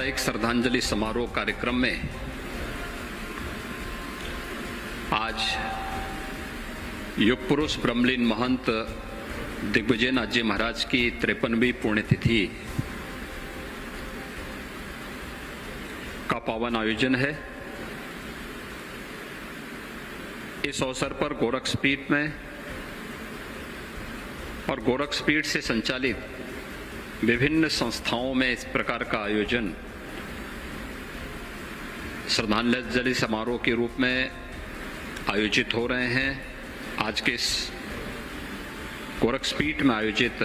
साप्ताहिक श्रद्धांजलि समारोह कार्यक्रम में आज युग पुरुष ब्रह्मलीन महंत दिग्विजयनाथ जी महाराज की 53वीं पुण्यतिथि का पावन आयोजन है। इस अवसर पर गोरक्षपीठ में और गोरक्षपीठ से संचालित विभिन्न संस्थाओं में इस प्रकार का आयोजन श्रद्धांजलि समारोह के रूप में आयोजित हो रहे हैं। आज के इस गोरक्षपीठ में आयोजित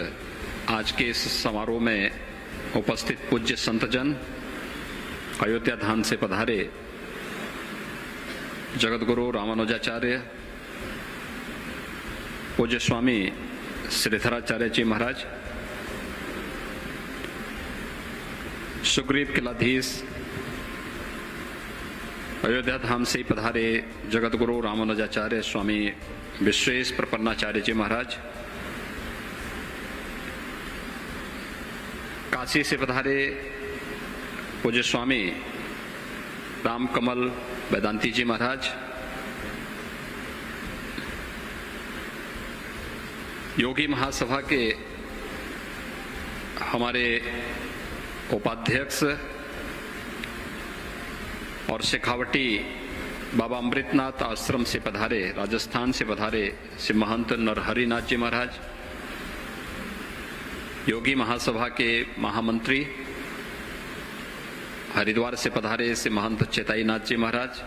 आज के इस समारोह में उपस्थित पूज्य संतजन, अयोध्या धाम से पधारे जगतगुरु रामानुजाचार्य पूज्य स्वामी श्रीधराचार्य जी महाराज, सुग्रीव किलाधीश, अयोध्या धाम से पधारे जगतगुरु रामानुजाचार्य स्वामी विश्वेश प्रपन्नाचार्य जी महाराज, काशी से पधारे पूज्य स्वामी रामकमल वेदांती जी महाराज, योगी महासभा के हमारे उपाध्यक्ष और शेखावटी बाबा अमृतनाथ आश्रम से पधारे, राजस्थान से पधारे श्री महंत नरहरिनाथ जी महाराज, योगी महासभा के महामंत्री हरिद्वार से पधारे श्री महंत चेताईनाथ जी महाराज,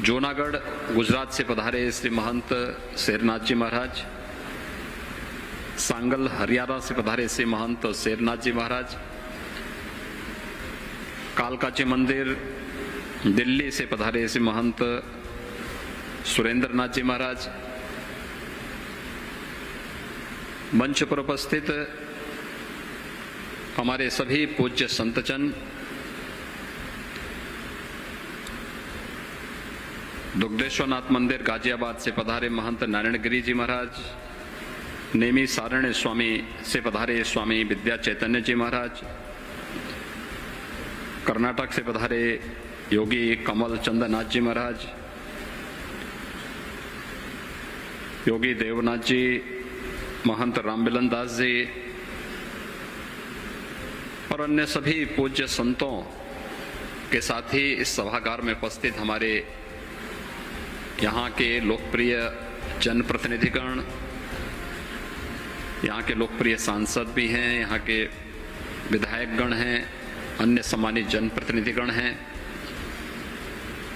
जूनागढ़ गुजरात से पधारे श्री महंत शेरनाथ जी महाराज, सांगल हरियाणा से पधारे श्री महंत शेरनाथ जी महाराज, कालकाजी मंदिर दिल्ली से पधारे श्री महंत सुरेंद्रनाथ जी महाराज, मंच पर उपस्थित हमारे सभी पूज्य संतजन, दुग्धेश्वरनाथ मंदिर गाजियाबाद से पधारे महंत नारायण गिरी जी महाराज, नेमी सारण्य स्वामी से पधारे स्वामी विद्या चैतन्य जी महाराज, कर्नाटक से पधारे योगी कमल चंद्रनाथ जी महाराज, योगी देवनाथ जी, महंत रामबिलन दास जी और अन्य सभी पूज्य संतों के साथ ही इस सभागार में उपस्थित हमारे यहाँ के लोकप्रिय जनप्रतिनिधिगण, यहाँ के लोकप्रिय सांसद भी हैं, यहाँ के विधायकगण हैं, अन्य सम्मानित जनप्रतिनिधिगण हैं,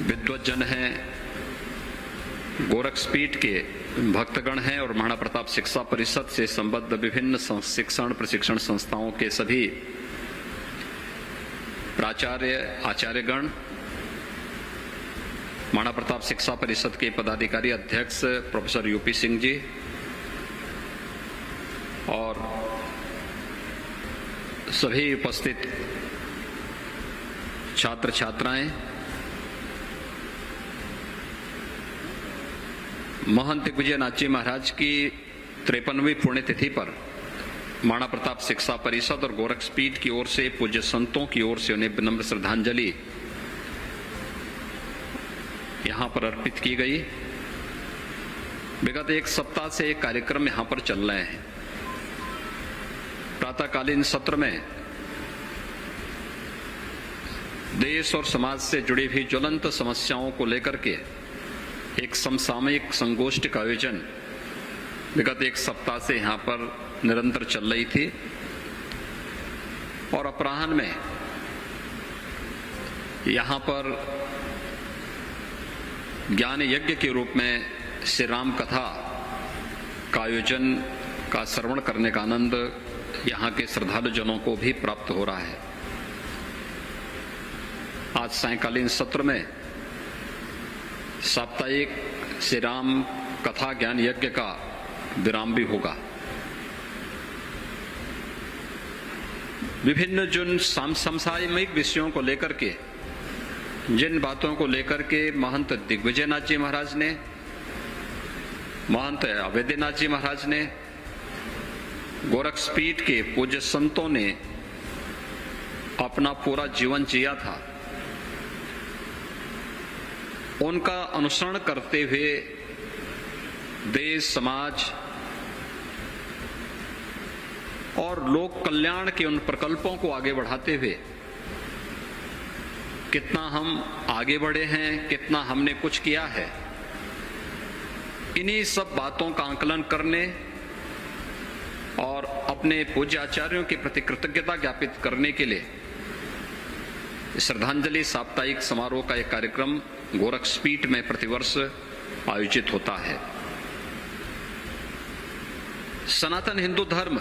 विद्वज्जन हैं, गोरक्षपीठ के भक्तगण हैं और महाराणा प्रताप शिक्षा परिषद से संबद्ध विभिन्न शिक्षण प्रशिक्षण संस्थाओं के सभी प्राचार्य आचार्यगण, महाराणा प्रताप शिक्षा परिषद के पदाधिकारी अध्यक्ष प्रोफेसर यूपी सिंह जी और सभी उपस्थित छात्र छात्राएं, महंत दिग्विजयनाथ जी महाराज की 53वीं पुण्यतिथि पर महाराणा प्रताप शिक्षा परिषद और गोरक्षपीठ की ओर से पूज्य संतों की ओर से उन्हें विनम्र श्रद्धांजलि यहां पर अर्पित की गई। विगत एक सप्ताह से एक कार्यक्रम यहां पर चल रहे हैं। प्रातःकालीन सत्र में देश और समाज से जुड़ी हुई ज्वलंत समस्याओं को लेकर के एक समसामयिक संगोष्ठी का आयोजन विगत एक सप्ताह से यहां पर निरंतर चल रही थी और अपराह्न में यहां पर ज्ञान यज्ञ के रूप में श्री राम कथा का आयोजन का श्रवण करने का आनंद यहाँ के श्रद्धालु जनों को भी प्राप्त हो रहा है। आज सायंकालीन सत्र में साप्ताहिक श्री राम कथा ज्ञान यज्ञ का विराम भी होगा। विभिन्न जिन समसामयिक विषयों को लेकर के, जिन बातों को लेकर के महंत दिग्विजयनाथ जी महाराज ने, महंत अवैधनाथ जी महाराज ने, गोरक्षपीठ के पूज्य संतों ने अपना पूरा जीवन जिया था, उनका अनुसरण करते हुए देश, समाज और लोक कल्याण के उन प्रकल्पों को आगे बढ़ाते हुए कितना हम आगे बढ़े हैं, कितना हमने कुछ किया है, इन्हीं सब बातों का आकलन करने और अपने पूज्य आचार्यों के प्रति कृतज्ञता ज्ञापित करने के लिए श्रद्धांजलि साप्ताहिक समारोह का एक कार्यक्रम गोरक्षपीठ में प्रतिवर्ष आयोजित होता है। सनातन हिंदू धर्म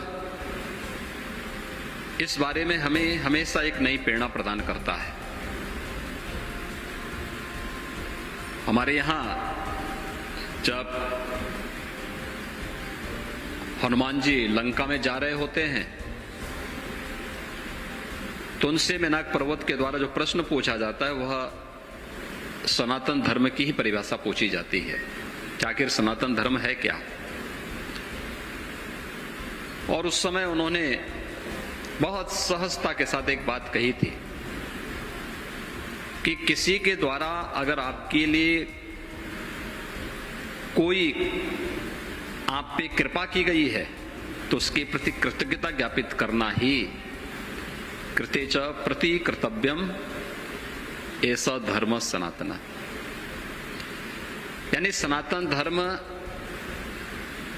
इस बारे में हमें हमेशा एक नई प्रेरणा प्रदान करता है। हमारे यहां जब हनुमान जी लंका में जा रहे होते हैं तो उनसे मेनाक पर्वत के द्वारा जो प्रश्न पूछा जाता है वह सनातन धर्म की ही परिभाषा पूछी जाती है कि आखिर सनातन धर्म है क्या। और उस समय उन्होंने बहुत सहजता के साथ एक बात कही थी कि किसी के द्वारा अगर आपके लिए कोई आप पे कृपा की गई है तो उसके प्रति कृतज्ञता ज्ञापित करना ही कृते च प्रति कर्तव्यम ऐसा धर्म सनातन, यानी सनातन धर्म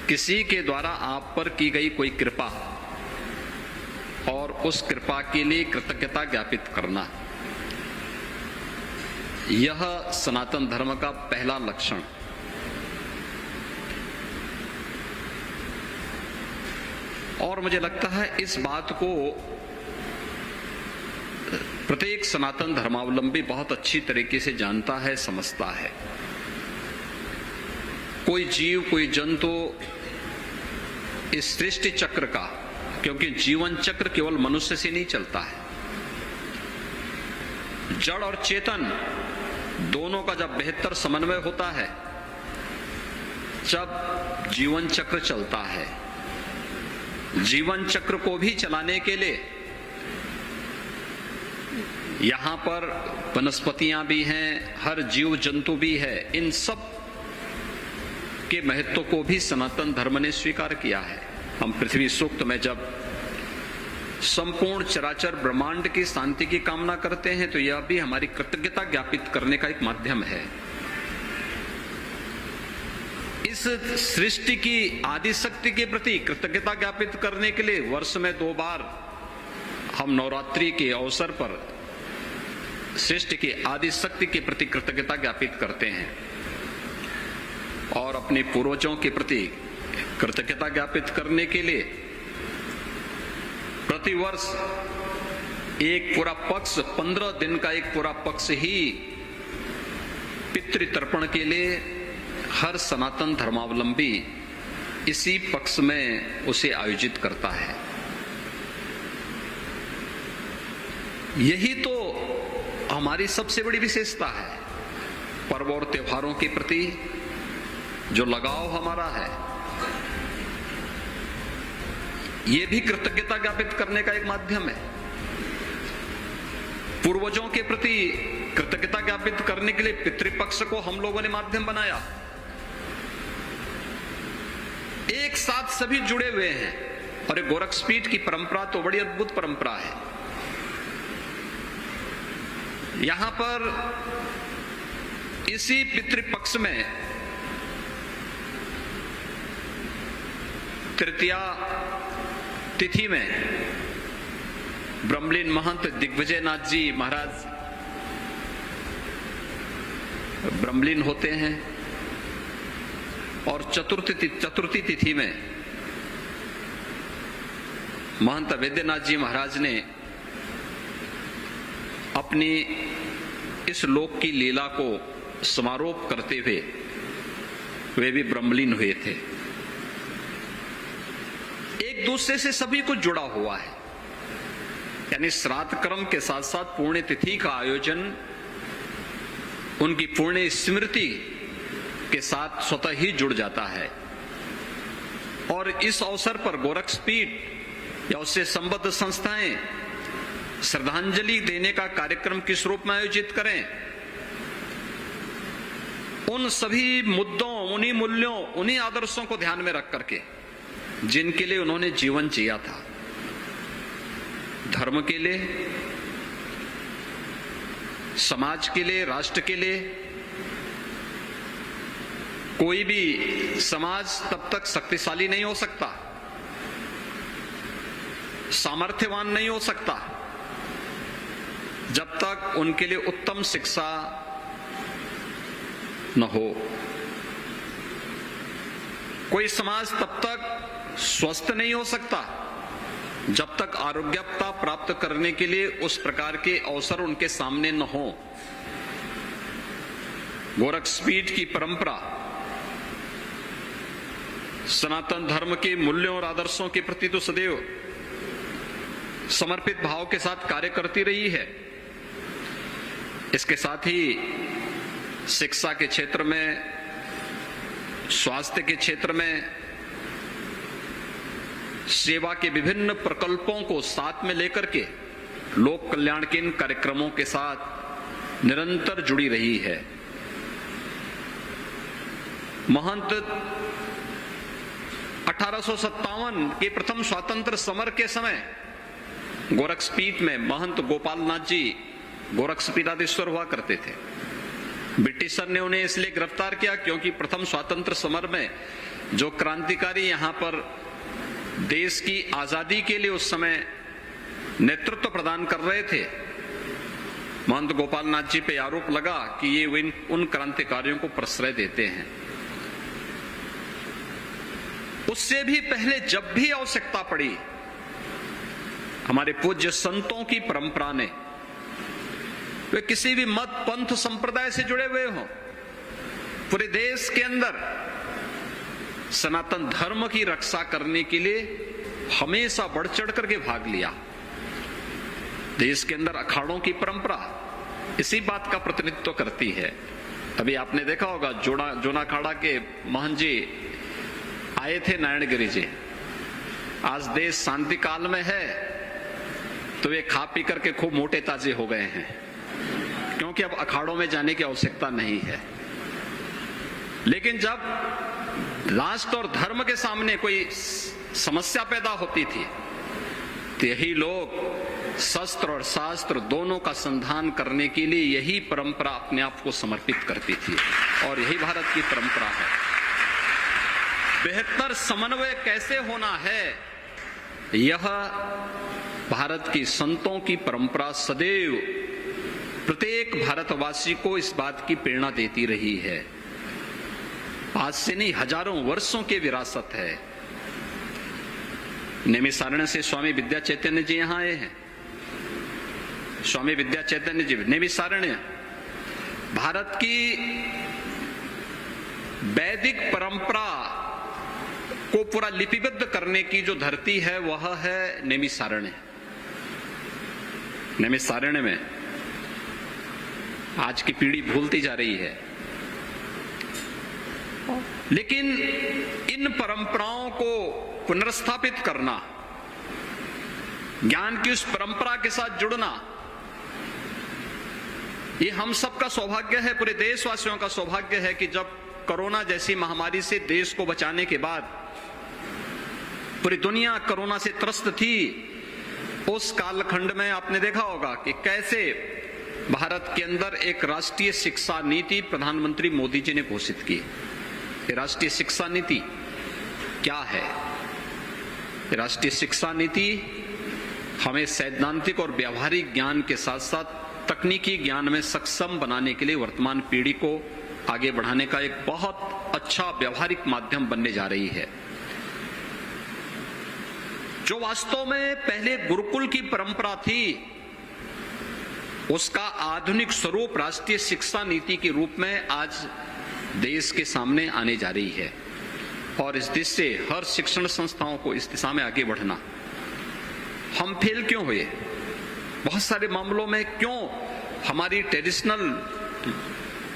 किसी के द्वारा आप पर की गई कोई कृपा और उस कृपा के लिए कृतज्ञता ज्ञापित करना, यह सनातन धर्म का पहला लक्षण। और मुझे लगता है इस बात को प्रत्येक सनातन धर्मावलंबी बहुत अच्छी तरीके से जानता है, समझता है। कोई जीव, कोई जंतु इस सृष्टि चक्र का, क्योंकि जीवन चक्र केवल मनुष्य से नहीं चलता है, जड़ और चेतन दोनों का जब बेहतर समन्वय होता है जब जीवन चक्र चलता है। जीवन चक्र को भी चलाने के लिए यहां पर वनस्पतियां भी हैं, हर जीव जंतु भी है, इन सब के महत्व को भी सनातन धर्म ने स्वीकार किया है। हम पृथ्वी सूक्त में जब संपूर्ण चराचर ब्रह्मांड की शांति की कामना करते हैं तो यह भी हमारी कृतज्ञता ज्ञापित करने का एक माध्यम है। इस सृष्टि की आदि शक्ति के प्रति कृतज्ञता ज्ञापित करने के लिए वर्ष में 2 बार हम नवरात्रि के अवसर पर सृष्टि की आदि शक्ति के प्रति कृतज्ञता ज्ञापित करते हैं और अपने पूर्वजों के प्रति कृतज्ञता ज्ञापित करने के लिए प्रतिवर्ष एक पूरा पक्ष, 15 दिन का एक पूरा पक्ष ही पितृतर्पण के लिए हर सनातन धर्मावलंबी इसी पक्ष में उसे आयोजित करता है। यही तो हमारी सबसे बड़ी विशेषता है। पर्व और त्योहारों के प्रति जो लगाव हमारा है, ये भी कृतज्ञता ज्ञापित करने का एक माध्यम है। पूर्वजों के प्रति कृतज्ञता ज्ञापित करने के लिए पितृपक्ष को हम लोगों ने माध्यम बनाया। एक साथ सभी जुड़े हुए हैं और एक गोरक्षपीठ की परंपरा तो बड़ी अद्भुत परंपरा है। यहां पर इसी पितृपक्ष में तृतीया तिथि में ब्रह्मलीन महंत दिग्विजयनाथ जी महाराज ब्रह्मलीन होते हैं और चतुर्थी तिथि में महंत वैद्यनाथ जी महाराज ने अपनी इस लोक की लीला को समारोह करते हुए वे भी ब्रह्मलीन हुए थे। एक दूसरे से सभी कुछ जुड़ा हुआ है, यानी श्राद्ध कर्म के साथ साथ पुण्य तिथि का आयोजन उनकी पुण्य स्मृति के साथ स्वतः ही जुड़ जाता है। और इस अवसर पर गोरक्षपीठ या उससे संबद्ध संस्थाएं श्रद्धांजलि देने का कार्यक्रम किस रूप में आयोजित करें, उन सभी मुद्दों, उन्हीं मूल्यों, उन्हीं आदर्शों को ध्यान में रख करके जिनके लिए उन्होंने जीवन जिया था, धर्म के लिए, समाज के लिए, राष्ट्र के लिए। कोई भी समाज तब तक शक्तिशाली नहीं हो सकता, सामर्थ्यवान नहीं हो सकता, जब तक उनके लिए उत्तम शिक्षा न हो। कोई समाज तब तक स्वस्थ नहीं हो सकता जब तक आरोग्यता प्राप्त करने के लिए उस प्रकार के अवसर उनके सामने न हो। गोरक्षपीठ की परंपरा सनातन धर्म के मूल्यों और आदर्शों के प्रति तो सदैव समर्पित भाव के साथ कार्य करती रही है। इसके साथ ही शिक्षा के क्षेत्र में, स्वास्थ्य के क्षेत्र में, सेवा के विभिन्न प्रकल्पों को साथ में लेकर के लोक कल्याण के इन कार्यक्रमों के साथ निरंतर जुड़ी रही है। महंत 1857 के प्रथम स्वतंत्र समर के समय गोरक्षपीठ में महंत गोपाल नाथ जी गोरक्षपीठाधीश्वर हुआ करते थे। ब्रिटिशर ने उन्हें इसलिए गिरफ्तार किया क्योंकि प्रथम स्वतंत्र समर में जो क्रांतिकारी यहां पर देश की आजादी के लिए उस समय नेतृत्व प्रदान कर रहे थे, महंत गोपाल नाथ जी पे आरोप लगा कि ये उन क्रांतिकारियों को प्रश्रय देते हैं। उससे भी पहले जब भी आवश्यकता पड़ी, हमारे पूज्य संतों की परंपरा ने, वे किसी भी मत, पंथ, संप्रदाय से जुड़े हुए हों, पूरे देश के अंदर सनातन धर्म की रक्षा करने के लिए हमेशा बढ़ चढ़ करके भाग लिया। देश के अंदर अखाड़ों की परंपरा इसी बात का प्रतिनिधित्व करती है। अभी आपने देखा होगा जोना अखाड़ा के महंत जी आए थे, नारायणगिरी जी। आज देश शांति काल में है तो वे खा पी करके खूब मोटे ताजे हो गए हैं, क्योंकि अब अखाड़ों में जाने की आवश्यकता नहीं है। लेकिन जब राष्ट्र और धर्म के सामने कोई समस्या पैदा होती थी तो यही लोग शस्त्र और शास्त्र दोनों का संधान करने के लिए यही परंपरा अपने आप को समर्पित करती थी, और यही भारत की परंपरा है। बेहतर समन्वय कैसे होना है, यह भारत की संतों की परंपरा सदैव प्रत्येक भारतवासी को इस बात की प्रेरणा देती रही है। आज से नहीं, हजारों वर्षों की विरासत है। नैमिषारण्य से स्वामी विद्या चैतन्य जी यहां आए हैं। स्वामी विद्या चैतन्य जी, नैमिषारण्य भारत की वैदिक परंपरा को पूरा लिपिबद्ध करने की जो धरती है वह है नैमिषारण्य। नैमिषारण्य में आज की पीढ़ी भूलती जा रही है, लेकिन इन परंपराओं को पुनर्स्थापित करना, ज्ञान की उस परंपरा के साथ जुड़ना, ये हम सबका सौभाग्य है, पूरे देशवासियों का सौभाग्य है कि जब कोरोना जैसी महामारी से देश को बचाने के बाद पूरी दुनिया कोरोना से त्रस्त थी, उस कालखंड में आपने देखा होगा कि कैसे भारत के अंदर एक राष्ट्रीय शिक्षा नीति प्रधानमंत्री मोदी जी ने घोषित की। राष्ट्रीय शिक्षा नीति क्या है? राष्ट्रीय शिक्षा नीति हमें सैद्धांतिक और व्यावहारिक ज्ञान के साथ साथ तकनीकी ज्ञान में सक्षम बनाने के लिए वर्तमान पीढ़ी को आगे बढ़ाने का एक बहुत अच्छा व्यावहारिक माध्यम बनने जा रही है। जो वास्तव में पहले गुरुकुल की परंपरा थी, उसका आधुनिक स्वरूप राष्ट्रीय शिक्षा नीति के रूप में आज देश के सामने आने जा रही है। और इस दिशा से हर शिक्षण संस्थाओं को इस दिशा में आगे बढ़ना। हम फेल क्यों हुए? बहुत सारे मामलों में क्यों हमारी ट्रेडिशनल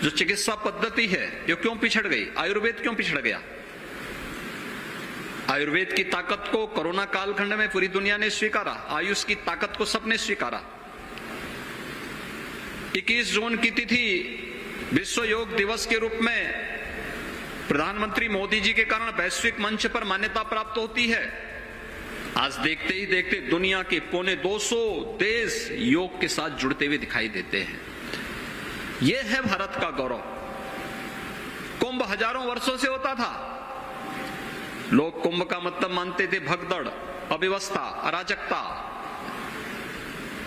जो चिकित्सा पद्धति है ये क्यों पिछड़ गई? आयुर्वेद क्यों पिछड़ गया? आयुर्वेद की ताकत को कोरोना कालखंड में पूरी दुनिया ने स्वीकारा, आयुष की ताकत को सबने स्वीकारा। 21 जून की तिथि विश्व योग दिवस के रूप में प्रधानमंत्री मोदी जी के कारण वैश्विक मंच पर मान्यता प्राप्त होती है। आज देखते ही देखते दुनिया के 250 देश योग के साथ जुड़ते हुए दिखाई देते हैं। यह है भारत का गौरव। कुंभ हजारों वर्षों से होता था। लोग कुंभ का मतलब मानते थे भगदड़, अव्यवस्था, अराजकता,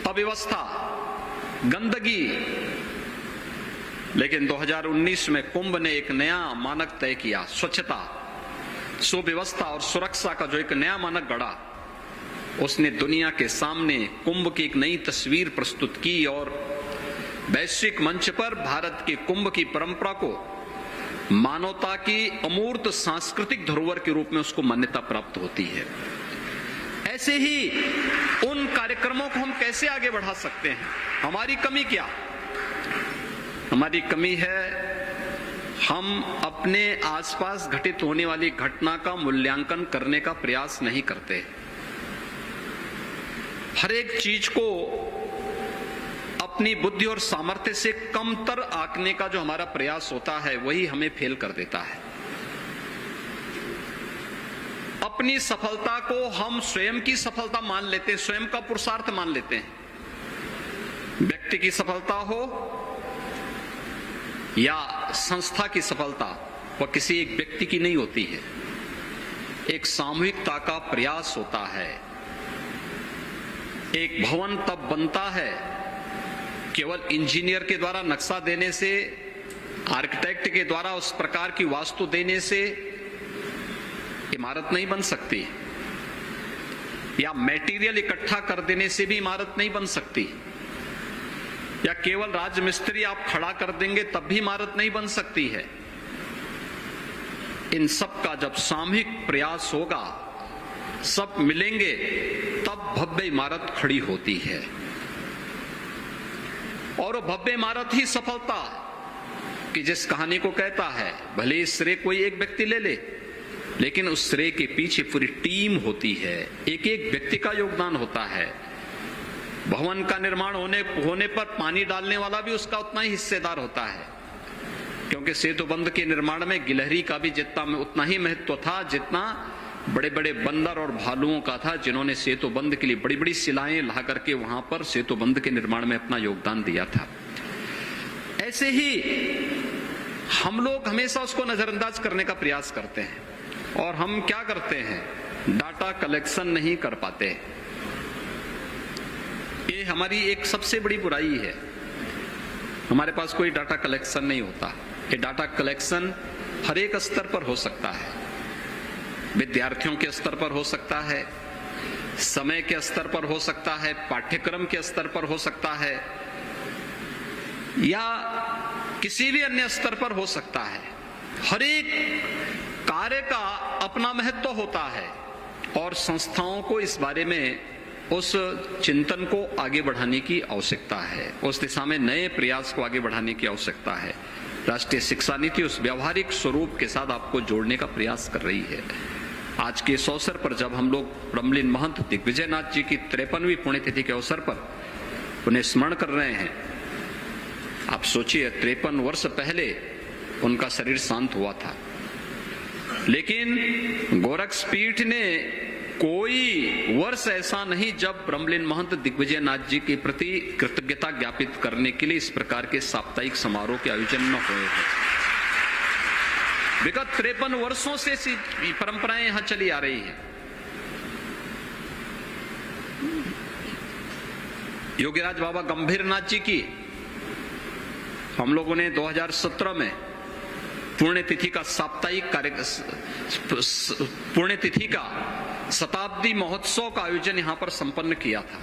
अव्यवस्था, गंदगी। लेकिन 2019 में कुंभ ने एक नया मानक तय किया। स्वच्छता, सुव्यवस्था और सुरक्षा का जो एक नया मानक गढ़ा, उसने दुनिया के सामने कुंभ की एक नई तस्वीर प्रस्तुत की और वैश्विक मंच पर भारत के कुंभ की परंपरा को मानवता की अमूर्त सांस्कृतिक धरोहर के रूप में उसको मान्यता प्राप्त होती है। ऐसे ही उन कार्यक्रमों को हम कैसे आगे बढ़ा सकते हैं? हमारी कमी क्या? हमारी कमी है हम अपने आसपास घटित होने वाली घटना का मूल्यांकन करने का प्रयास नहीं करते। हर एक चीज को अपनी बुद्धि और सामर्थ्य से कमतर आंकने का जो हमारा प्रयास होता है वही हमें फेल कर देता है। अपनी सफलता को हम स्वयं की सफलता मान लेते हैं, स्वयं का पुरुषार्थ मान लेते हैं। व्यक्ति की सफलता हो या संस्था की सफलता, वह किसी एक व्यक्ति की नहीं होती है, एक सामूहिकता का प्रयास होता है। एक भवन तब बनता है केवल इंजीनियर के द्वारा नक्शा देने से, आर्किटेक्ट के द्वारा उस प्रकार की वास्तु देने से इमारत नहीं बन सकती, या मटेरियल इकट्ठा कर देने से भी इमारत नहीं बन सकती, या केवल राजमिस्त्री आप खड़ा कर देंगे तब भी इमारत नहीं बन सकती है। इन सब का जब सामूहिक प्रयास होगा, सब मिलेंगे, तब भव्य इमारत खड़ी होती है। और वो भव्य इमारत ही सफलता कि जिस कहानी को कहता है, भले इस श्रेय कोई एक व्यक्ति ले ले, लेकिन उस श्रेय के पीछे पूरी टीम होती है, एक एक व्यक्ति का योगदान होता है। भवन का निर्माण होने पर पानी डालने वाला भी उसका उतना ही हिस्सेदार होता है, क्योंकि सेतु बंध के निर्माण में गिलहरी का भी उतना ही महत्व था जितना बड़े बड़े बंदर और भालुओं का था, जिन्होंने सेतु बंध के लिए बड़ी बड़ी शिलाएं ला करके वहां पर सेतु बंध के निर्माण में अपना योगदान दिया था। ऐसे ही हम लोग हमेशा उसको नजरअंदाज करने का प्रयास करते हैं और हम क्या करते हैं, डाटा कलेक्शन नहीं कर पाते। ये हमारी एक सबसे बड़ी बुराई है। हमारे पास कोई डाटा कलेक्शन नहीं होता। ये डाटा कलेक्शन हर एक स्तर पर हो सकता है। विद्यार्थियों के स्तर पर हो सकता है, समय के स्तर पर हो सकता है, पाठ्यक्रम के स्तर पर हो सकता है, या किसी भी अन्य स्तर पर हो सकता है। हर एक कार्य का अपना महत्व होता है और संस्थाओं को इस बारे में उस चिंतन को आगे बढ़ाने की आवश्यकता है, उस दिशा में नए प्रयास को आगे बढ़ाने की आवश्यकता है। राष्ट्रीय शिक्षा नीति उस व्यावहारिक स्वरूप के साथ आपको जोड़ने का प्रयास कर रही है। आज के इस अवसर पर जब हम लोग ब्रह्मलीन महंत दिग्विजयनाथ जी की 53वीं पुण्यतिथि के अवसर पर उन्हें स्मरण कर रहे हैं, आप सोचिए 53 वर्ष पहले उनका शरीर शांत हुआ था, लेकिन गोरक्षपीठ ने कोई वर्ष ऐसा नहीं जब ब्रह्मलीन महंत दिग्विजयनाथ जी के प्रति कृतज्ञता ज्ञापित करने के लिए इस प्रकार के साप्ताहिक समारोह के आयोजन न हुए हैं। विगत 53 वर्षों से परंपराएं यहां चली आ रही हैं। योगीराज बाबा गंभीरनाथ जी की हम लोगों ने 2017 में पुण्यतिथि का साप्ताहिक पुण्यतिथि का शताब्दी महोत्सव का आयोजन यहां पर संपन्न किया था।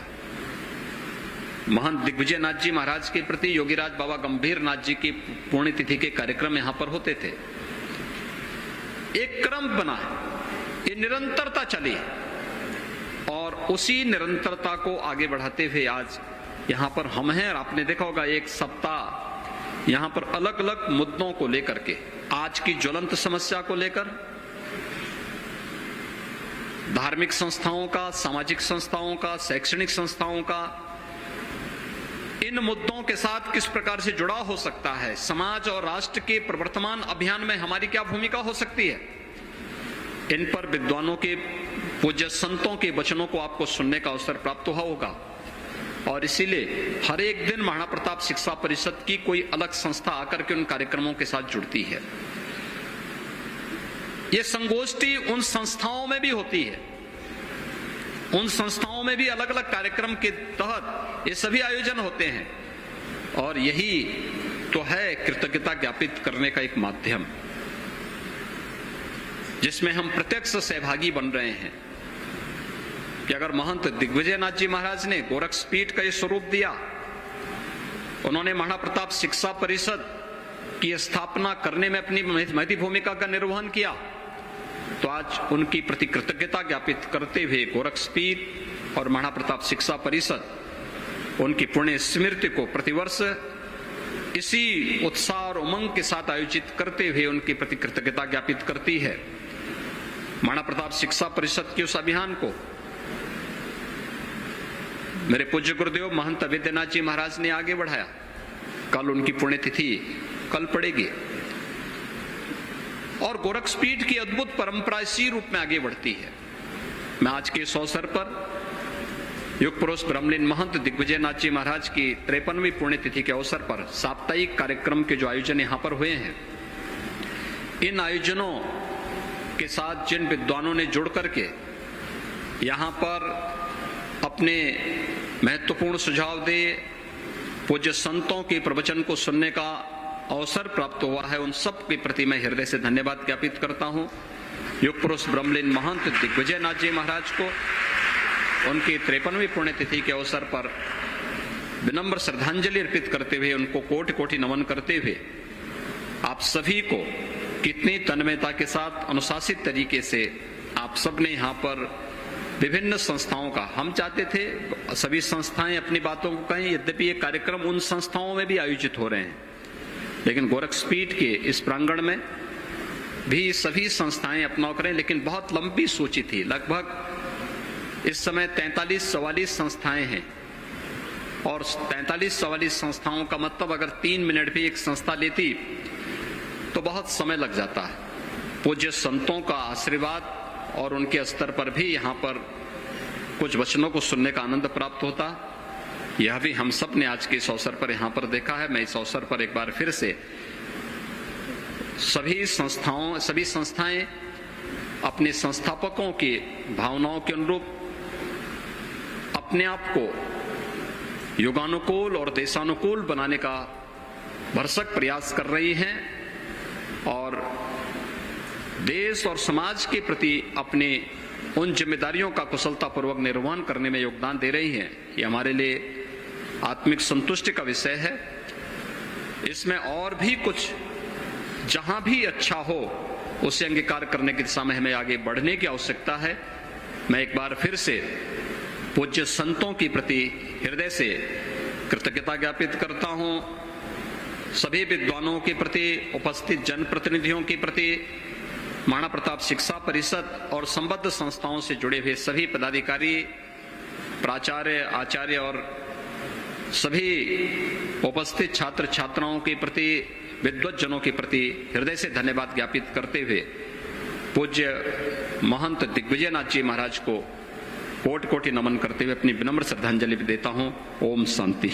महंत दिग्विजयनाथ जी महाराज के प्रति योगीराज बाबा गंभीरनाथ जी की पुण्यतिथि के कार्यक्रम यहां पर होते थे। एक क्रम बना, ये निरंतरता चली और उसी निरंतरता को आगे बढ़ाते हुए आज यहां पर हम हैं। और आपने देखा होगा एक सप्ताह यहां पर अलग अलग मुद्दों को लेकर के, आज की ज्वलंत समस्या को लेकर, धार्मिक संस्थाओं का, सामाजिक संस्थाओं का, शैक्षणिक संस्थाओं का इन मुद्दों के साथ किस प्रकार से जुड़ा हो सकता है, समाज और राष्ट्र के प्रवर्तमान अभियान में हमारी क्या भूमिका हो सकती है, इन पर विद्वानों के, पूज्य संतों के वचनों को आपको सुनने का अवसर प्राप्त हुआ होगा। और इसीलिए हर एक दिन महाराणा प्रताप शिक्षा परिषद की कोई अलग संस्था आकर के उन कार्यक्रमों के साथ जुड़ती है। ये संगोष्ठी उन संस्थाओं में भी होती है, उन संस्थाओं में भी अलग अलग कार्यक्रम के तहत ये सभी आयोजन होते हैं, और यही तो है कृतज्ञता ज्ञापित करने का एक माध्यम जिसमें हम प्रत्यक्ष सहभागी बन रहे हैं कि अगर महंत दिग्विजयनाथ जी महाराज ने गोरक्षपीठ का ये स्वरूप दिया, उन्होंने महाराणा प्रताप शिक्षा परिषद की स्थापना करने में अपनी महती भूमिका का निर्वहन किया, तो आज उनकी प्रति कृतज्ञता ज्ञापित करते हुए गोरक्षपीठ और महाराणा प्रताप शिक्षा परिषद उनकी पुण्य स्मृति को प्रतिवर्ष इसी उत्साह और उमंग के साथ आयोजित करते हुए उनके प्रति कृतज्ञता ज्ञापित करती है। महाराणा प्रताप शिक्षा परिषद के उस अभियान को मेरे पूज्य गुरुदेव महंत विद्यानाथ जी महाराज ने आगे बढ़ाया। कल उनकी पुण्यतिथि कल पड़ेगी और गोरक्षपीठ की अद्भुत परंपरा इसी रूप में आगे बढ़ती है। मैं आज के इस अवसर पर युग पुरुष ब्रह्मलीन महंत दिग्विजयनाथ जी महाराज की 53वीं पुण्यतिथि के अवसर पर साप्ताहिक कार्यक्रम के जो आयोजन यहाँ पर हुए हैं, इन आयोजनों के साथ जिन विद्वानों ने जुड़ करके यहाँ पर अपने महत्वपूर्ण सुझाव दे, पूज्य संतों के प्रवचन को सुनने का अवसर प्राप्त हुआ है, उन सब के प्रति मैं हृदय से धन्यवाद ज्ञापित करता हूँ। युग पुरुष ब्रह्मलीन महंत दिग्विजयनाथ जी महाराज को उनकी 53वीं पुण्यतिथि के अवसर पर विनम्र श्रद्धांजलि अर्पित करते हुए, उनको कोटि कोटि नमन करते हुए, आप सभी को कितनी तन्मयता के साथ अनुशासित तरीके से आप सब ने यहाँ पर विभिन्न संस्थाओं का, हम चाहते थे सभी संस्थाएं अपनी बातों को कहें, यद्यपि ये कार्यक्रम उन संस्थाओं में भी आयोजित हो रहे हैं, लेकिन गोरक्षपीठ के इस प्रांगण में भी सभी संस्थाएं अपना करें। लेकिन बहुत लंबी सूची थी, लगभग इस समय 43-44 संस्थाएं हैं, और 43-44 संस्थाओं का मतलब अगर 3 मिनट भी एक संस्था लेती तो बहुत समय लग जाता है। पूज्य संतों का आशीर्वाद और उनके स्तर पर भी यहाँ पर कुछ वचनों को सुनने का आनंद प्राप्त होता, यह भी हम सब ने आज के इस अवसर पर यहाँ पर देखा है। मैं इस अवसर पर एक बार फिर से सभी संस्थाएं अपने संस्थापकों की भावनाओं के अनुरूप अपने आप को युगानुकूल और देशानुकूल बनाने का भरसक प्रयास कर रही हैं, और देश और समाज के प्रति अपने उन जिम्मेदारियों का कुशलतापूर्वक निर्वहन करने में योगदान दे रही हैं। ये हमारे लिए आत्मिक संतुष्टि का विषय है। इसमें और भी कुछ जहां भी अच्छा हो उसे अंगीकार करने की दिशा में हमें आगे बढ़ने की आवश्यकता है। मैं एक बार फिर से पूज्य संतों के प्रति हृदय से कृतज्ञता ज्ञापित करता हूं, सभी विद्वानों के प्रति, उपस्थित जनप्रतिनिधियों के प्रति, महाराणा प्रताप शिक्षा परिषद और संबद्ध संस्थाओं से जुड़े हुए सभी पदाधिकारी, प्राचार्य, आचार्य और सभी उपस्थित छात्र छात्राओं के प्रति, विद्वज्जनों के प्रति हृदय से धन्यवाद ज्ञापित करते हुए पूज्य महंत दिग्विजयनाथ जी महाराज को कोटि कोटि नमन करते हुए अपनी विनम्र श्रद्धांजलि देता हूं। ओम शांति।